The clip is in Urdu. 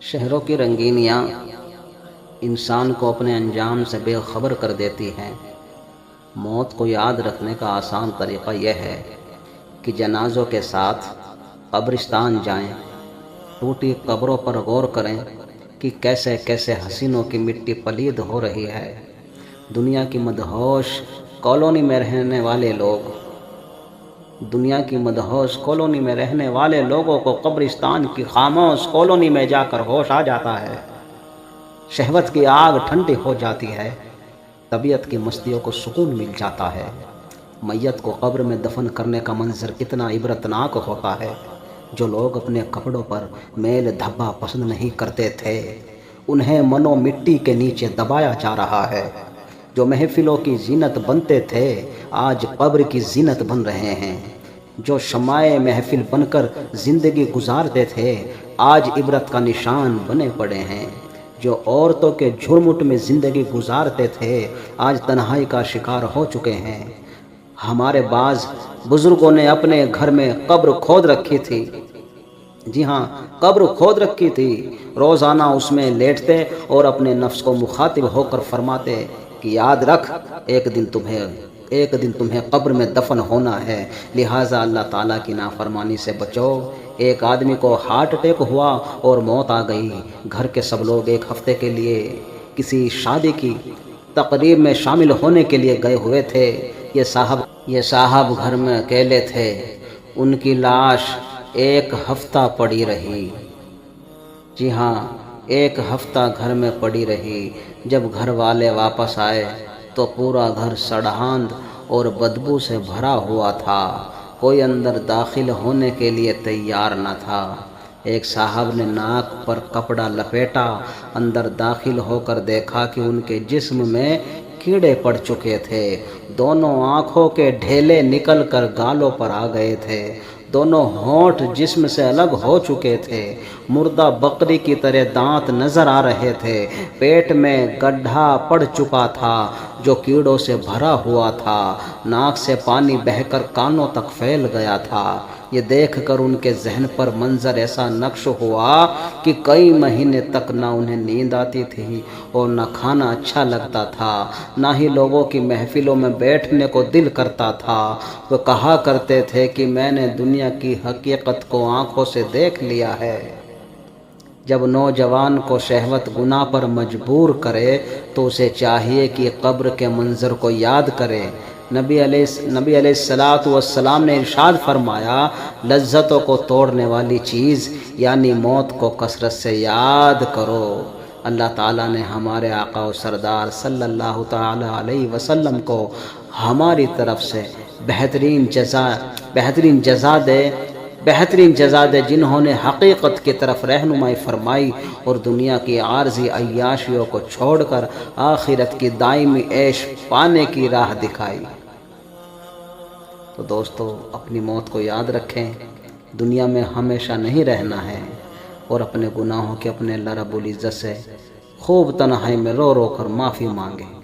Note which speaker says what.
Speaker 1: شہروں کی رنگینیاں انسان کو اپنے انجام سے بے خبر کر دیتی ہیں۔ موت کو یاد رکھنے کا آسان طریقہ یہ ہے کہ جنازوں کے ساتھ قبرستان جائیں، ٹوٹی قبروں پر غور کریں کہ کیسے کیسے حسینوں کی مٹی پلید ہو رہی ہے۔ دنیا کی مدہوش کالونی میں رہنے والے لوگوں کو قبرستان کی خاموش کالونی میں جا کر ہوش آ جاتا ہے۔ شہوت کی آگ ٹھنڈی ہو جاتی ہے، طبیعت کی مستیوں کو سکون مل جاتا ہے۔ میت کو قبر میں دفن کرنے کا منظر کتنا عبرتناک ہوتا ہے۔ جو لوگ اپنے کپڑوں پر میل دھبا پسند نہیں کرتے تھے، انہیں منو مٹی کے نیچے دبایا جا رہا ہے۔ جو محفلوں کی زینت بنتے تھے، آج قبر کی زینت بن رہے ہیں۔ جو شمع محفل بن کر زندگی گزارتے تھے، آج عبرت کا نشان بنے پڑے ہیں۔ جو عورتوں کے جھرمٹ میں زندگی گزارتے تھے، آج تنہائی کا شکار ہو چکے ہیں۔ ہمارے بعض بزرگوں نے اپنے گھر میں قبر کھود رکھی تھی۔ جی ہاں، قبر کھود رکھی تھی۔ روزانہ اس میں لیٹتے اور اپنے نفس کو مخاطب ہو کر فرماتے کہ یاد رکھ، ایک دن تمہیں قبر میں دفن ہونا ہے، لہٰذا اللہ تعالیٰ کی نافرمانی سے بچو۔ ایک آدمی کو ہارٹ اٹیک ہوا اور موت آ گئی۔ گھر کے سب لوگ ایک ہفتے کے لیے کسی شادی کی تقریب میں شامل ہونے کے لیے گئے ہوئے تھے۔ یہ صاحب گھر میں اکیلے تھے۔ ان کی لاش ایک ہفتہ پڑی رہی۔ جی ہاں، ایک ہفتہ گھر میں پڑی رہی۔ جب گھر والے واپس آئے تو پورا گھر سڑھاند اور بدبو سے بھرا ہوا تھا۔ کوئی اندر داخل ہونے کے لیے تیار نہ تھا۔ ایک صاحب نے ناک پر کپڑا لپیٹا، اندر داخل ہو کر دیکھا کہ ان کے جسم میں کیڑے پڑ چکے تھے۔ دونوں آنکھوں کے ڈھیلے نکل کر گالوں پر آ گئے تھے۔ دونوں ہونٹ جسم سے الگ ہو چکے تھے۔ مردہ بکری کی طرح دانت نظر آ رہے تھے۔ پیٹ میں گڈھا پڑ چکا تھا جو کیڑوں سے بھرا ہوا تھا۔ ناک سے پانی بہہ کر کانوں تک پھیل گیا تھا۔ یہ دیکھ کر ان کے ذہن پر منظر ایسا نقش ہوا کہ کئی مہینے تک نہ انہیں نیند آتی تھی اور نہ کھانا اچھا لگتا تھا، نہ ہی لوگوں کی محفلوں میں بیٹھنے کو دل کرتا تھا۔ وہ کہا کرتے تھے کہ میں نے دنیا کی حقیقت کو آنکھوں سے دیکھ لیا ہے۔ جب نوجوان کو شہوت گناہ پر مجبور کرے تو اسے چاہیے کہ قبر کے منظر کو یاد کرے۔ نبی علیہ السلام نے ارشاد فرمایا، لذتوں کو توڑنے والی چیز یعنی موت کو کثرت سے یاد کرو۔ اللہ تعالیٰ نے ہمارے آقا و سردار صلی اللہ تعالیٰ علیہ وسلم کو ہماری طرف سے بہترین جزا دے جنہوں نے حقیقت کی طرف رہنمائی فرمائی اور دنیا کی عارضی عیاشیوں کو چھوڑ کر آخرت کی دائمی عیش پانے کی راہ دکھائی۔ تو دوستو، اپنی موت کو یاد رکھیں۔ دنیا میں ہمیشہ نہیں رہنا ہے، اور اپنے گناہوں کے اپنے اللہ رب العزت سے خوب تنہائی میں رو رو کر معافی مانگیں۔